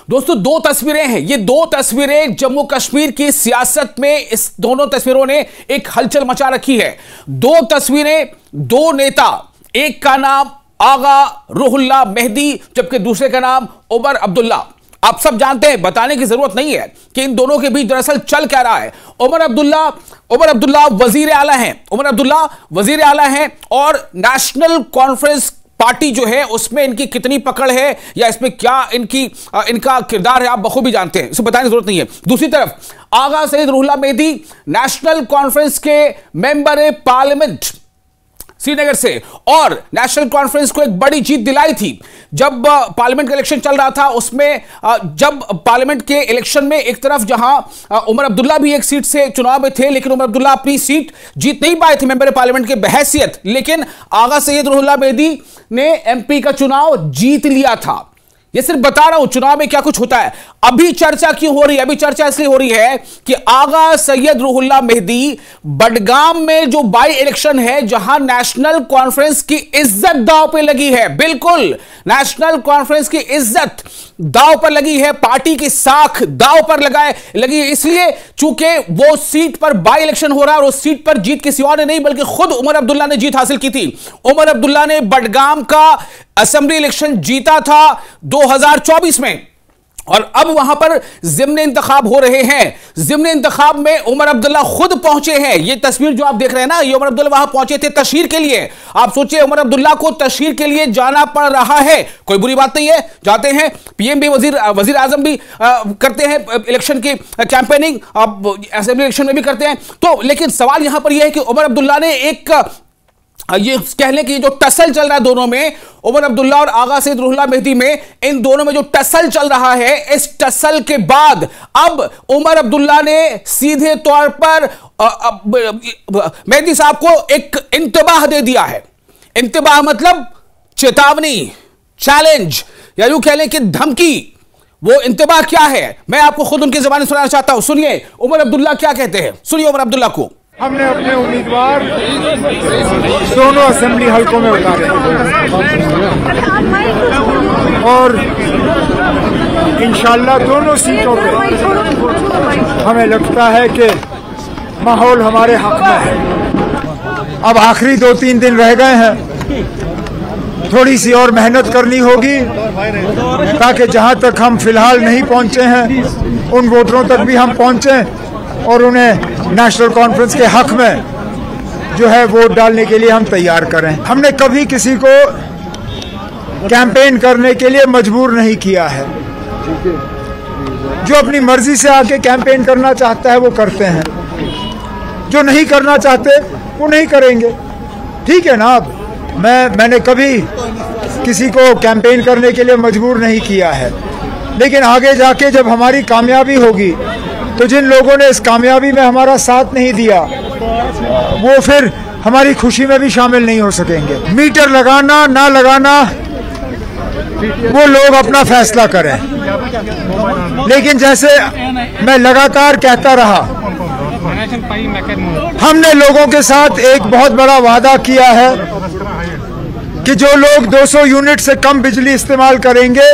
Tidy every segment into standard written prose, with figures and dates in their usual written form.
दोस्तों दो तस्वीरें हैं, ये दो तस्वीरें जम्मू कश्मीर की सियासत में, इस दोनों तस्वीरों ने एक हलचल मचा रखी है। दो तस्वीरें, दो नेता, एक का नाम आगा रुहुल्लाह मेहदी जबकि दूसरे का नाम उमर अब्दुल्ला। आप सब जानते हैं, बताने की जरूरत नहीं है कि इन दोनों के बीच दरअसल चल क्या रहा है। उमर अब्दुल्ला वजीर आला हैं, उमर अब्दुल्ला वजीर आला हैं और नेशनल कॉन्फ्रेंस पार्टी जो है उसमें इनकी कितनी पकड़ है या इसमें क्या इनका किरदार है आप बखूबी जानते हैं, इसको बताने की जरूरत नहीं है। दूसरी तरफ आगा सईद रुहुल्लाह मेहदी नेशनल कॉन्फ्रेंस के मेंबर पार्लियामेंट श्रीनगर से, और नेशनल कॉन्फ्रेंस को एक बड़ी जीत दिलाई थी जब पार्लियामेंट का इलेक्शन चल रहा था। उसमें जब पार्लियामेंट के इलेक्शन में एक तरफ जहां उमर अब्दुल्ला भी एक सीट से चुनाव में थे, लेकिन उमर अब्दुल्ला अपनी सीट जीत नहीं पाए थे मेंबर पार्लियामेंट के बहैसियत, लेकिन आगा सैयद रुहुल्लाह मेहदी ने एमपी का चुनाव जीत लिया था। ये सिर्फ बता रहा हूं चुनाव में क्या कुछ होता है। अभी चर्चा क्यों हो रही है? अभी चर्चा इसलिए हो रही है कि आगा सैयद रुहुल्लाह मेहदी बडगाम में जो बाई इलेक्शन है जहां नेशनल कॉन्फ्रेंस की इज्जत दांव पे लगी है, बिल्कुल नेशनल कॉन्फ्रेंस की इज्जत दांव पर लगी है, पार्टी की साख दांव पर लगी है, इसलिए चूंकि वो सीट पर बाई इलेक्शन हो रहा है और उस सीट पर जीत किसी और ने नहीं बल्कि खुद उमर अब्दुल्ला ने जीत हासिल की थी। उमर अब्दुल्ला ने बडगाम का असेंबली इलेक्शन जीता था 2024 में और अब वहां पर ज़िम्नी इंतखाब हो रहे हैं। ज़िम्नी इंतखाब में उमर अब्दुल्ला खुद पहुंचे हैं। ये तस्वीर जो आप देख रहे हैं ना, ये उमर अब्दुल्ला वहां पहुंचे थे तशहीर के लिए। आप सोचिए उमर अब्दुल्ला को तशहीर के लिए जाना पड़ रहा है, कोई बुरी बात नहीं है, जाते हैं। पीएम भी वजीर आजम भी करते हैं इलेक्शन की कैंपेनिंग, असेंबली इलेक्शन में भी करते हैं। तो लेकिन सवाल यहां पर यह है कि उमर अब्दुल्ला ने एक ये कह लें कि जो टसल चल रहा है दोनों में, उमर अब्दुल्ला और आगा सईद रुहुल्लाह मेहदी में, इन दोनों में जो टसल चल रहा है, इस टसल के बाद अब उमर अब्दुल्ला ने सीधे तौर पर मेहदी साहब को एक इंतबाह दे दिया है। इंतबाह मतलब चेतावनी, चैलेंज या यूं कह लें कि धमकी। वो इंतबाह क्या है मैं आपको खुद उनकी ज़बानी सुनाना चाहता हूं। सुनिए उमर अब्दुल्ला क्या कहते हैं, सुनिए उमर अब्दुल्ला को। हमने अपने उम्मीदवार दोनों असेंबली हलकों में उतारे और इंशाल्लाह दोनों सीटों पे हमें लगता है कि माहौल हमारे हक में है। अब आखिरी 2-3 दिन रह गए हैं, थोड़ी सी और मेहनत करनी होगी ताकि जहां तक हम फिलहाल नहीं पहुंचे हैं उन वोटरों तक भी हम पहुंचें और उन्हें नेशनल कॉन्फ्रेंस के हक में जो है वोट डालने के लिए हम तैयार करें। हमने कभी किसी को कैंपेन करने के लिए मजबूर नहीं किया है। जो अपनी मर्जी से आके कैंपेन करना चाहता है वो करते हैं, जो नहीं करना चाहते वो नहीं करेंगे। ठीक है ना। अब मैंने कभी किसी को कैंपेन करने के लिए मजबूर नहीं किया है, लेकिन आगे जाके जब हमारी कामयाबी होगी तो जिन लोगों ने इस कामयाबी में हमारा साथ नहीं दिया वो फिर हमारी खुशी में भी शामिल नहीं हो सकेंगे। मीटर लगाना ना लगाना वो लोग अपना फैसला करें, लेकिन जैसे मैं लगातार कहता रहा, हमने लोगों के साथ एक बहुत बड़ा वादा किया है कि जो लोग 200 यूनिट से कम बिजली इस्तेमाल करेंगे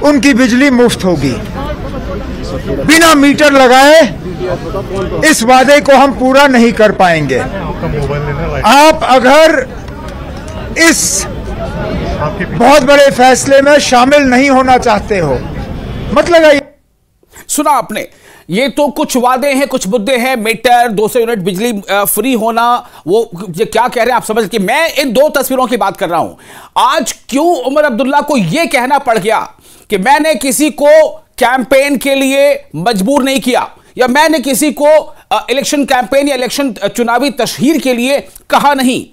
उनकी बिजली मुफ्त होगी बिना मीटर लगाए। इस वादे को हम पूरा नहीं कर पाएंगे। आप अगर इस बहुत बड़े फैसले में शामिल नहीं होना चाहते हो मत लगाइए। सुना आपने, ये तो कुछ वादे हैं, कुछ मुद्दे हैं, मीटर, 200 यूनिट बिजली फ्री होना, वो ये क्या कह रहे हैं आप समझ के। मैं इन दो तस्वीरों की बात कर रहा हूं। आज क्यों उमर अब्दुल्ला को यह कहना पड़ गया कि मैंने किसी को कैंपेन के लिए मजबूर नहीं किया या मैंने किसी को इलेक्शन कैंपेन या इलेक्शन चुनावी तशहीर के लिए कहा नहीं।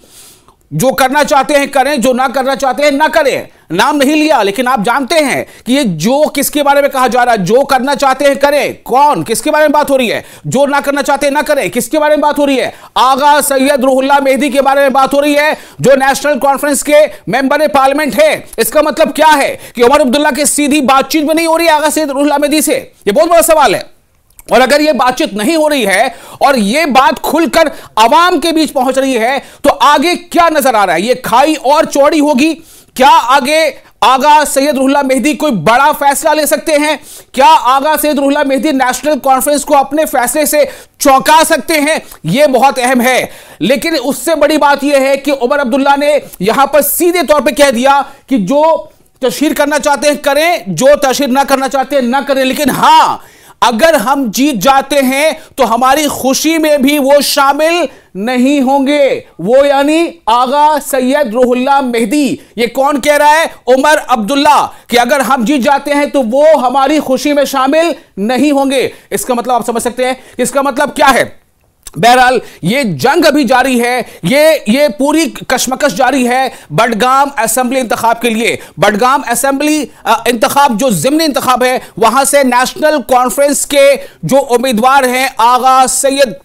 जो करना चाहते हैं करें, जो ना करना चाहते हैं ना करें। नाम नहीं लिया, लेकिन आप जानते हैं कि ये जो किसके बारे में कहा जा रहा है। जो करना चाहते हैं करें, कौन, किसके बारे में बात हो रही है। जो ना करना चाहते हैं ना करें, किसके बारे में बात हो रही है। आगा सैयद रुहुल्लाह मेहदी के बारे में बात हो रही है, जो नेशनल कॉन्फ्रेंस के मेंबर पार्लियामेंट है। इसका मतलब क्या है कि उमर अब्दुल्ला की सीधी बातचीत में नहीं हो रही है आगा सैयद रुहुल्लाह मेहदी से। यह बहुत बड़ा सवाल है। और अगर यह बातचीत नहीं हो रही है और यह बात खुलकर आवाम के बीच पहुंच रही है तो आगे क्या नजर आ रहा है। यह खाई और चौड़ी होगी क्या? आगे आगा सैयद रुहुल्लाह मेहदी कोई बड़ा फैसला ले सकते हैं? क्या आगा सैयद रुहुल्लाह मेहदी नेशनल कॉन्फ्रेंस को अपने फैसले से चौंका सकते हैं? यह बहुत अहम है। लेकिन उससे बड़ी बात यह है कि उमर अब्दुल्ला ने यहां पर सीधे तौर पर कह दिया कि जो तशहीर करना चाहते हैं करें, जो तशहीर ना करना चाहते हैं ना करें, लेकिन हां, अगर हम जीत जाते हैं तो हमारी खुशी में भी वो शामिल नहीं होंगे। वो यानी आगा सैयद रुहुल्लाह मेहदी। ये कौन कह रहा है? उमर अब्दुल्ला, कि अगर हम जीत जाते हैं तो वो हमारी खुशी में शामिल नहीं होंगे। इसका मतलब आप समझ सकते हैं, इसका मतलब क्या है। बहरहाल ये जंग अभी जारी है, ये पूरी कशमकश जारी है बडगाम असेंबली इंतखाब के लिए। बडगाम असेंबली इंतखाब जो ज़िमनी इंतखाब है, वहां से नेशनल कॉन्फ्रेंस के जो उम्मीदवार हैं आगा सैयद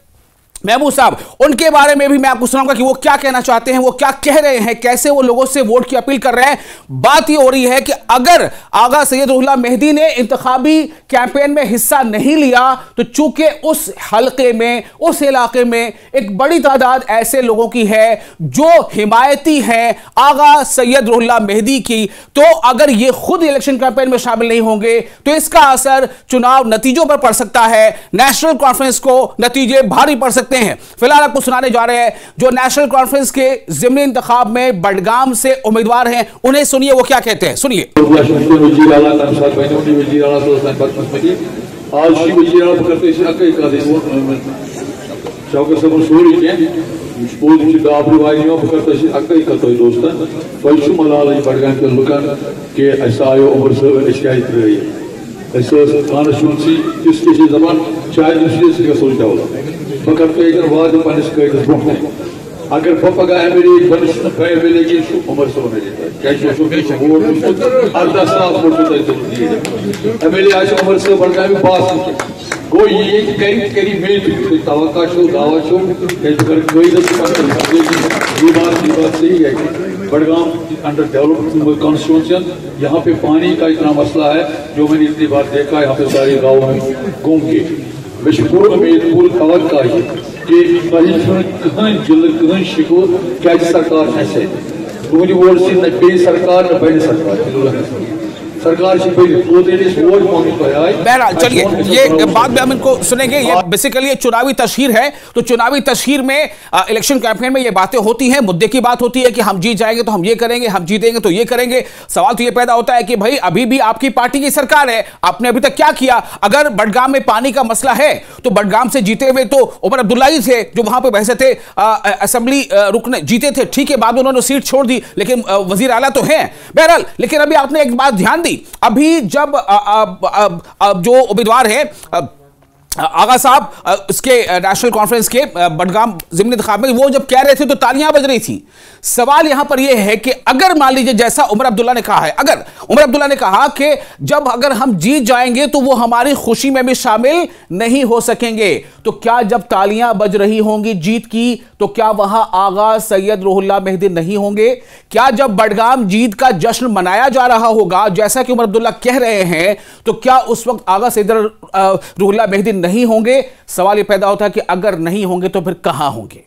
महमूद साहब, उनके बारे में भी मैं आपको सुनाऊंगा कि वो क्या कहना चाहते हैं, वो क्या कह रहे हैं, कैसे वो लोगों से वोट की अपील कर रहे हैं। बात ये हो रही है कि अगर आगा सैयद रुहुल्लाह मेहदी ने इंतखाबी कैंपेन में हिस्सा नहीं लिया तो चूंकि उस हलके में, उस इलाके में एक बड़ी तादाद ऐसे लोगों की है जो हिमायती हैं आगा सैयद रुहुल्लाह मेहदी की, तो अगर ये खुद इलेक्शन कैंपेन में शामिल नहीं होंगे तो इसका असर चुनाव नतीजों पर पड़ सकता है। नेशनल कॉन्फ्रेंस को नतीजे भारी पड़ सकते हैं। फिलहाल आपको सुनाने जा रहे हैं जो नेशनल कॉन्फ्रेंस के ज़िमनी इंतखाब में बडगाम से उम्मीदवार हैं, उन्हें सुनिए वो क्या कहते हैं। सुनिए। अगर पपगा एमएलए एमएलए की उम्र से एमएलए आज उम्र से बड़गा में पास गो ये करी मेल तवक्का छो दावा छो ये बात सही है। बडगाम अंडर डेवलपमेंट कॉन्स्टिट्यूंशन, यहाँ पे पानी का इतना मसला है जो मैंने इतनी बार देखा है। यहाँ पे सारे गाँव में घूम के पूरा पूरी तवक्का है कि कहीं जिले कहीं शिकोर क्या सरकार ऐसे पूरी वोट से न पे सरकार न बड़ी सरकार बहरहाल चलिए ये बात भी हम इनको सुनेंगे। ये बेसिकली ये चुनावी तशहीर है, तो चुनावी तशहीर में इलेक्शन कैंपेन में ये बातें होती हैं, मुद्दे की बात होती है कि हम जीत जाएंगे तो हम ये करेंगे, हम जीतेंगे तो ये करेंगे। सवाल तो ये पैदा होता है कि भाई अभी भी आपकी पार्टी की सरकार है, आपने अभी तक क्या किया? अगर बडगाम में पानी का मसला है तो बडगाम से जीते हुए तो उमर अब्दुल्ला ही थे जो वहां पर वैसे थे असेंबली रुकने जीते थे, ठीक है, बाद में उन्होंने सीट छोड़ दी, लेकिन वजीर आला तो हैं। बहरहाल लेकिन अभी आपने एक बात ध्यान दी, अभी जब जो उम्मीदवार है आगा साहब इसके नेशनल कॉन्फ्रेंस के बडगाम ज़िमनी इंतखाब में, वो जब कह रहे थे तो तालियां बज रही थी। सवाल यहां पर यह है कि अगर मान लीजिए जैसा उमर अब्दुल्ला ने कहा है, अगर उमर अब्दुल्ला ने कहा कि जब अगर हम जीत जाएंगे तो वो हमारी खुशी में भी शामिल नहीं हो सकेंगे, तो क्या जब तालियां बज रही होंगी जीत की तो क्या वहां आगा सैयद रुहुल्लाह मेहदी नहीं होंगे? क्या जब बडगाम जीत का जश्न मनाया जा रहा होगा जैसा कि उमर अब्दुल्ला कह रहे हैं, तो क्या उस वक्त आगा सैयद रुहुल्लाह मेहदी नहीं होंगे? सवाल यह पैदा होता है कि अगर नहीं होंगे तो फिर कहां होंगे?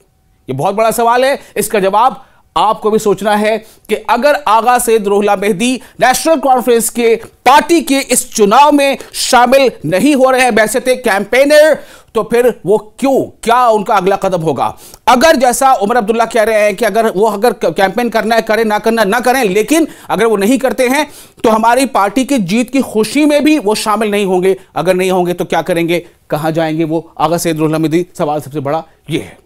यह बहुत बड़ा सवाल है, इसका जवाब आपको भी सोचना है कि अगर आगा सैयद रुहुल्लाह मेहदी नेशनल कॉन्फ्रेंस के पार्टी के इस चुनाव में शामिल नहीं हो रहे हैं वैसे थे कैंपेनर, तो फिर वो क्यों, क्या उनका अगला कदम होगा? अगर जैसा उमर अब्दुल्ला कह रहे हैं कि अगर कैंपेन करना है करें, ना करना ना करें, लेकिन अगर वो नहीं करते हैं तो हमारी पार्टी की जीत की खुशी में भी वो शामिल नहीं होंगे। अगर नहीं होंगे तो क्या करेंगे, कहां जाएंगे वो आगा सैयद रुहुल्लाह मेहदी? सवाल सबसे बड़ा ये है।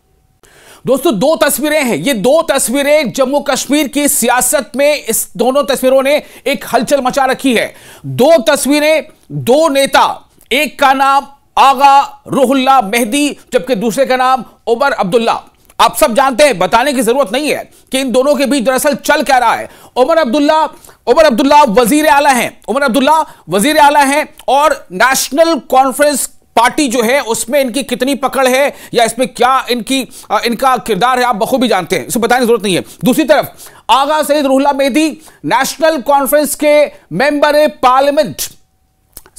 दोस्तों दो तस्वीरें हैं, ये दो तस्वीरें जम्मू कश्मीर की सियासत में, इस दोनों तस्वीरों ने एक हलचल मचा रखी है। दो तस्वीरें, दो नेता, एक का नाम आगा रुहुल्लाह मेहदी जबकि दूसरे का नाम उमर अब्दुल्ला। आप सब जानते हैं, बताने की जरूरत नहीं है कि इन दोनों के बीच दरअसल चल क्या रहा है। उमर अब्दुल्ला वजीर आला हैं, उमर अब्दुल्ला वजीर आला हैं और नेशनल कॉन्फ्रेंस पार्टी जो है उसमें इनकी कितनी पकड़ है या इसमें क्या इनका किरदार है आप बखूबी जानते हैं, इसे बताने की जरूरत नहीं है। दूसरी तरफ आगा सैयद रुहुल्लाह मेहदी नेशनल कॉन्फ्रेंस के मेंबर पार्लियामेंट,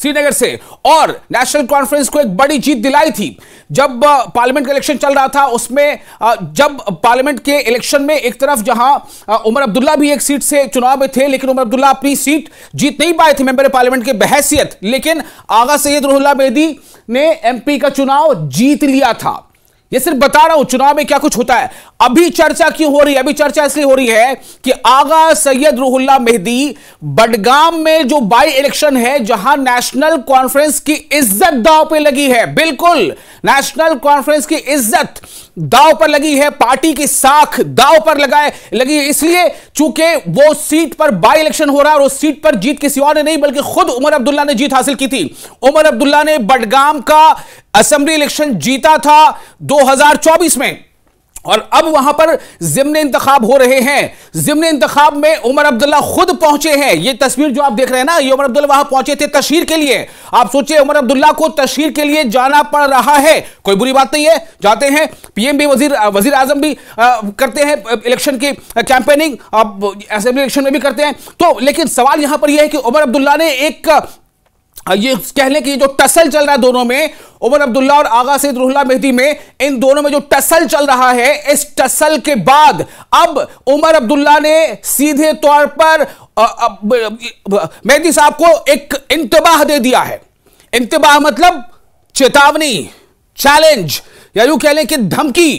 श्रीनगर से और नेशनल कॉन्फ्रेंस को एक बड़ी जीत दिलाई थी। जब पार्लियामेंट का इलेक्शन चल रहा था उसमें जब पार्लियामेंट के इलेक्शन में एक तरफ जहां उमर अब्दुल्ला भी एक सीट से चुनाव में थे, लेकिन उमर अब्दुल्ला अपनी सीट जीत नहीं पाए थे मेंबर पार्लियामेंट के बहैसियत, लेकिन आगा सैयद रुहुल्लाह मेहदी ने एमपी का चुनाव जीत लिया था। ये सिर्फ बता रहा हूं चुनाव में क्या कुछ होता है। अभी चर्चा क्यों हो रही है? अभी चर्चा इसलिए हो रही है कि आगा सैयद रुहुल्लाह मेहदी बडगाम में जो बाई इलेक्शन है, जहां नेशनल कॉन्फ्रेंस की इज्जत दांव पे लगी है, बिल्कुल नेशनल कॉन्फ्रेंस की इज्जत दांव पर लगी है, पार्टी की साख दांव पर लगी है, इसलिए चूंकि वो सीट पर बाई इलेक्शन हो रहा है और उस सीट पर जीत किसी और ने नहीं बल्कि खुद उमर अब्दुल्ला ने जीत हासिल की थी। उमर अब्दुल्ला ने बडगाम का असेंबली इलेक्शन जीता था 2024 में और अब वहां पर ज़िम्नी इंतखाब हो रहे हैं। ज़िम्नी इंतखाब में उमर अब्दुल्ला खुद पहुंचे हैं। ये तस्वीर जो आप देख रहे हैं ना, ये उमर अब्दुल्ला वहां पहुंचे थे तशहीर के लिए। आप सोचिए उमर अब्दुल्ला को तशहीर के लिए जाना पड़ रहा है, कोई बुरी बात नहीं है, जाते हैं। पीएम भी वजीर आजम भी करते हैं इलेक्शन की कैंपेनिंग, असेंबली इलेक्शन में भी करते हैं। तो लेकिन सवाल यहां पर यह है कि उमर अब्दुल्ला ने एक ये कह लें कि जो टसल चल रहा है दोनों में, उमर अब्दुल्ला और आगा सैयद रुहुल्लाह मेहदी में, इन दोनों में जो टसल चल रहा है, इस टसल के बाद अब उमर अब्दुल्ला ने सीधे तौर पर मेहदी साहब को एक इंतबाह दे दिया है। इंतबाह मतलब चेतावनी, चैलेंज, या यूं कह लें कि धमकी।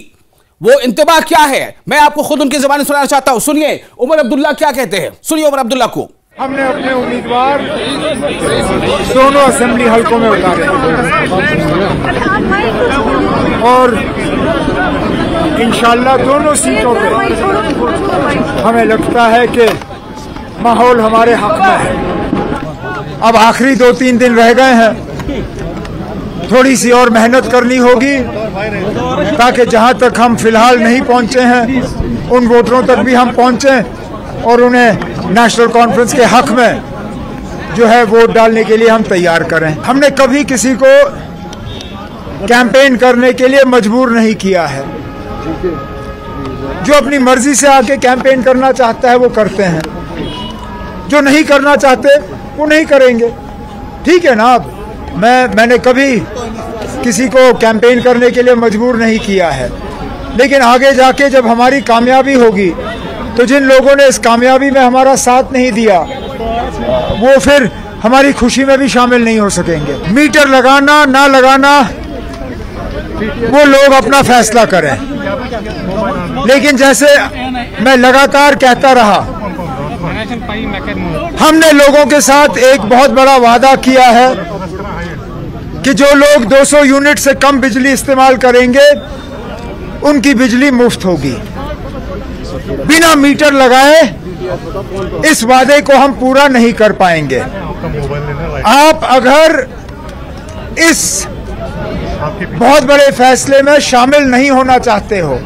वो इंतबाह क्या है मैं आपको खुद उनकी ज़बानी सुनाना चाहता हूं। सुनिए उमर अब्दुल्ला क्या कहते हैं, सुनिए उमर अब्दुल्ला को। हमने अपने उम्मीदवार दोनों असेंबली हलकों में उतारे और इंशाल्लाह दोनों सीटों पे हमें लगता है कि माहौल हमारे हक में है। अब आखिरी 2-3 दिन रह गए हैं, थोड़ी सी और मेहनत करनी होगी ताकि जहां तक हम फिलहाल नहीं पहुंचे हैं उन वोटरों तक भी हम पहुंचें और उन्हें नेशनल कॉन्फ्रेंस के हक में जो है वोट डालने के लिए हम तैयार करें। हमने कभी किसी को कैंपेन करने के लिए मजबूर नहीं किया है। जो अपनी मर्जी से आके कैंपेन करना चाहता है वो करते हैं, जो नहीं करना चाहते वो नहीं करेंगे। ठीक है ना। अब मैंने कभी किसी को कैंपेन करने के लिए मजबूर नहीं किया है, लेकिन आगे जाके जब हमारी कामयाबी होगी तो जिन लोगों ने इस कामयाबी में हमारा साथ नहीं दिया वो फिर हमारी खुशी में भी शामिल नहीं हो सकेंगे। मीटर लगाना ना लगाना वो लोग अपना फैसला करें, लेकिन जैसे मैं लगातार कहता रहा, हमने लोगों के साथ एक बहुत बड़ा वादा किया है कि जो लोग 200 यूनिट से कम बिजली इस्तेमाल करेंगे उनकी बिजली मुफ्त होगी बिना मीटर लगाए। इस वादे को हम पूरा नहीं कर पाएंगे। आप अगर इस बहुत बड़े फैसले में शामिल नहीं होना चाहते हो